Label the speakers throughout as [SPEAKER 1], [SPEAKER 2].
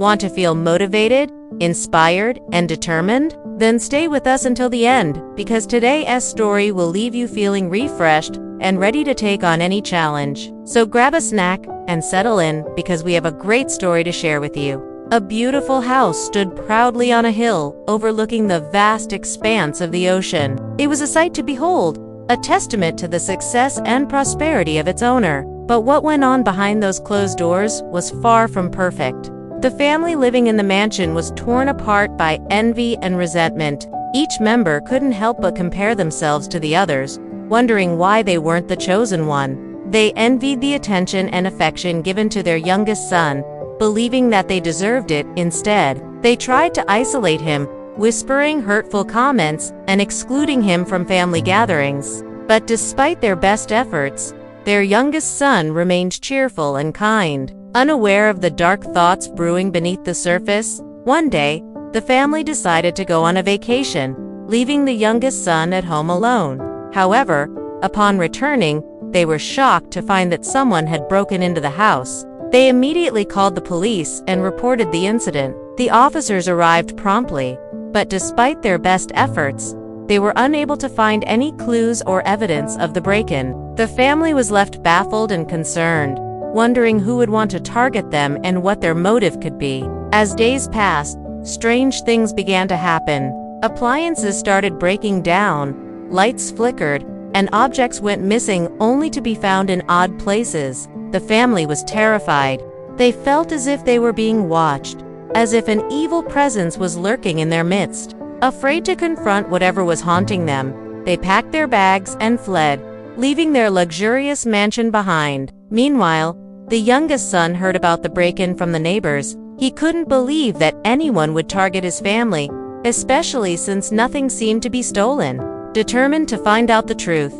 [SPEAKER 1] Want to feel motivated, inspired, and determined? Then stay with us until the end, because today's story will leave you feeling refreshed and ready to take on any challenge. So grab a snack and settle in, because we have a great story to share with you. A beautiful house stood proudly on a hill, overlooking the vast expanse of the ocean. It was a sight to behold, a testament to the success and prosperity of its owner. But what went on behind those closed doors was far from perfect. The family living in the mansion was torn apart by envy and resentment. Each member couldn't help but compare themselves to the others, wondering why they weren't the chosen one. They envied the attention and affection given to their youngest son, believing that they deserved it instead. They tried to isolate him, whispering hurtful comments and excluding him from family gatherings. But despite their best efforts, their youngest son remained cheerful and kind. Unaware of the dark thoughts brewing beneath the surface, one day, the family decided to go on a vacation, leaving the youngest son at home alone. However, upon returning, they were shocked to find that someone had broken into the house. They immediately called the police and reported the incident. The officers arrived promptly, but despite their best efforts, they were unable to find any clues or evidence of the break-in. The family was left baffled and concerned, wondering who would want to target them and what their motive could be. As days passed, strange things began to happen. Appliances started breaking down, lights flickered, and objects went missing only to be found in odd places. The family was terrified. They felt as if they were being watched, as if an evil presence was lurking in their midst. Afraid to confront whatever was haunting them, they packed their bags and fled, leaving their luxurious mansion behind. Meanwhile, the youngest son heard about the break-in from the neighbors. He couldn't believe that anyone would target his family, especially since nothing seemed to be stolen. Determined to find out the truth,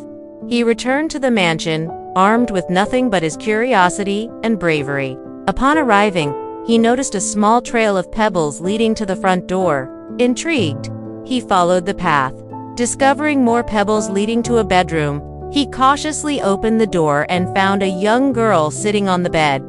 [SPEAKER 1] he returned to the mansion, armed with nothing but his curiosity and bravery. Upon arriving, he noticed a small trail of pebbles leading to the front door. Intrigued, he followed the path. Discovering more pebbles leading to a bedroom, he cautiously opened the door and found a young girl sitting on the bed.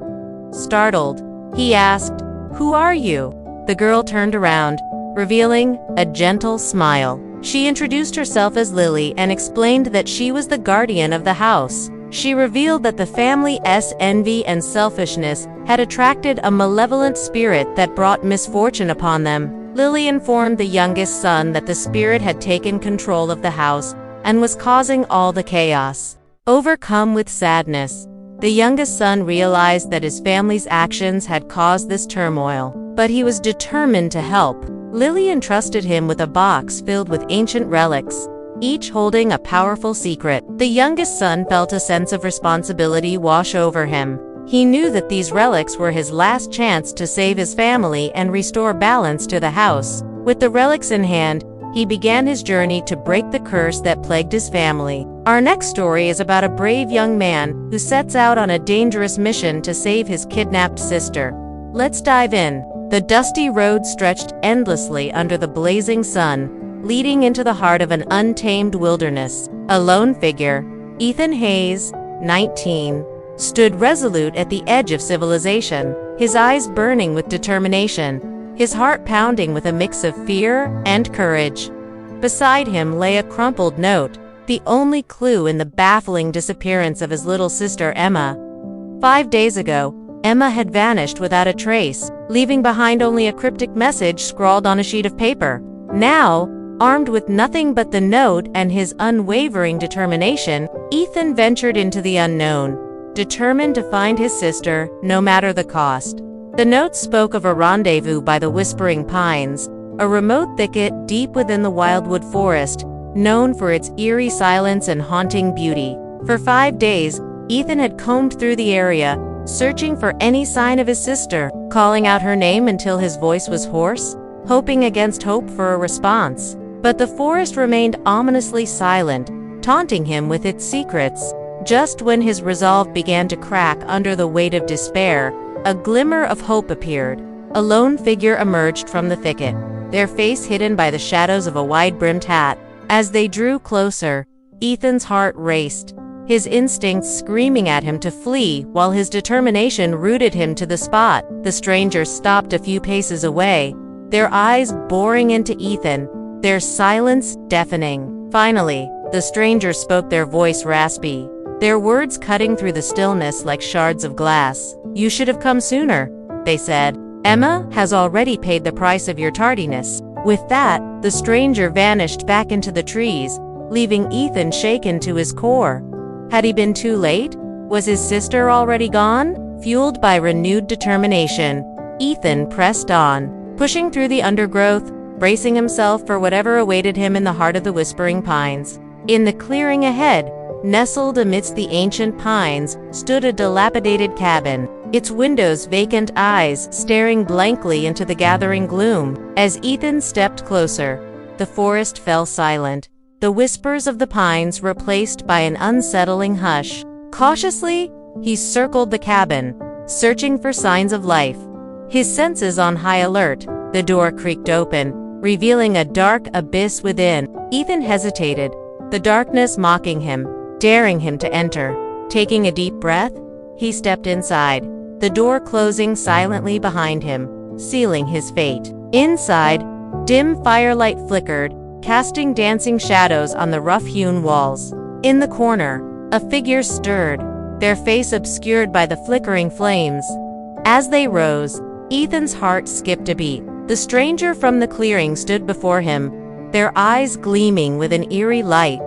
[SPEAKER 1] Startled, he asked, "Who are you?" The girl turned around, revealing a gentle smile. She introduced herself as Lily and explained that she was the guardian of the house. She revealed that the family's envy and selfishness had attracted a malevolent spirit that brought misfortune upon them. Lily informed the youngest son that the spirit had taken control of the house and was causing all the chaos. Overcome with sadness, the youngest son realized that his family's actions had caused this turmoil, but he was determined to help. Lily entrusted him with a box filled with ancient relics, each holding a powerful secret. The youngest son felt a sense of responsibility wash over him. He knew that these relics were his last chance to save his family and restore balance to the house. With the relics in hand, he began his journey to break the curse that plagued his family. Our next story is about a brave young man who sets out on a dangerous mission to save his kidnapped sister. Let's dive in. The dusty road stretched endlessly under the blazing sun, leading into the heart of an untamed wilderness. A lone figure, Ethan Hayes, 19, stood resolute at the edge of civilization, his eyes burning with determination, his heart pounding with a mix of fear and courage. Beside him lay a crumpled note, the only clue in the baffling disappearance of his little sister Emma. 5 days ago, Emma had vanished without a trace, leaving behind only a cryptic message scrawled on a sheet of paper. Now, armed with nothing but the note and his unwavering determination, Ethan ventured into the unknown, determined to find his sister no matter the cost. The note spoke of a rendezvous by the Whispering Pines, a remote thicket deep within the wildwood forest, known for its eerie silence and haunting beauty. For 5 days, Ethan had combed through the area, searching for any sign of his sister, calling out her name until his voice was hoarse, hoping against hope for a response. But the forest remained ominously silent, taunting him with its secrets. Just when his resolve began to crack under the weight of despair, a glimmer of hope appeared. A lone figure emerged from the thicket, their face hidden by the shadows of a wide-brimmed hat. As they drew closer, Ethan's heart raced. his instincts screaming at him to flee while his determination rooted him to the spot. The stranger stopped a few paces away, their eyes boring into Ethan, their silence deafening. Finally, the stranger spoke, their voice raspy, their words cutting through the stillness like shards of glass. "You should have come sooner," they said. "Emma has already paid the price of your tardiness." With that, the stranger vanished back into the trees, leaving Ethan shaken to his core. Had he been too late? Was his sister already gone? Fueled by renewed determination, Ethan pressed on, pushing through the undergrowth, bracing himself for whatever awaited him in the heart of the Whispering Pines. In the clearing ahead, nestled amidst the ancient pines, stood a dilapidated cabin, its windows vacant, eyes staring blankly into the gathering gloom. As Ethan stepped closer, the forest fell silent, the whispers of the pines replaced by an unsettling hush. Cautiously, he circled the cabin, searching for signs of life. His senses on high alert, the door creaked open, revealing a dark abyss within. Ethan hesitated, the darkness mocking him, daring him to enter. Taking a deep breath, he stepped inside, the door closing silently behind him, sealing his fate. Inside, dim firelight flickered, casting dancing shadows on the rough-hewn walls. In the corner, a figure stirred, their face obscured by the flickering flames. As they rose, Ethan's heart skipped a beat. The stranger from the clearing stood before him, their eyes gleaming with an eerie light.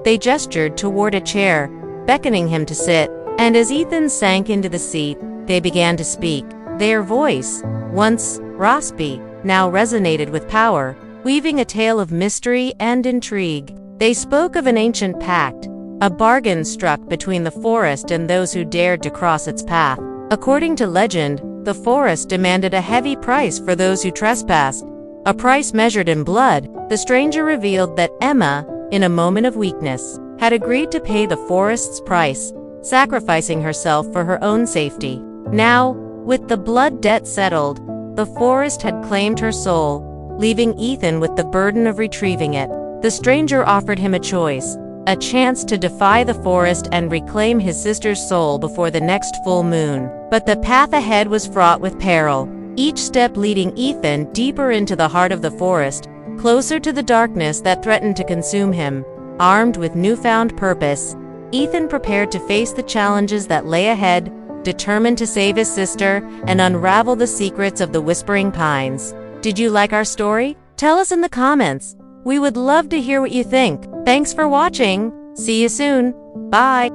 [SPEAKER 1] They gestured toward a chair, beckoning him to sit, and as Ethan sank into the seat, they began to speak. Their voice, once raspy, now resonated with power, weaving a tale of mystery and intrigue. They spoke of an ancient pact, a bargain struck between the forest and those who dared to cross its path. According to legend, the forest demanded a heavy price for those who trespassed, a price measured in blood. The stranger revealed that Emma, in a moment of weakness, had agreed to pay the forest's price, sacrificing herself for her own safety. Now, with the blood debt settled, the forest had claimed her soul, leaving Ethan with the burden of retrieving it. The stranger offered him a choice, a chance to defy the forest and reclaim his sister's soul before the next full moon. But the path ahead was fraught with peril, each step leading Ethan deeper into the heart of the forest, closer to the darkness that threatened to consume him. Armed with newfound purpose, Ethan prepared to face the challenges that lay ahead, determined to save his sister and unravel the secrets of the Whispering Pines. Did you like our story? Tell us in the comments. We would love to hear what you think. Thanks for watching. See you soon. Bye.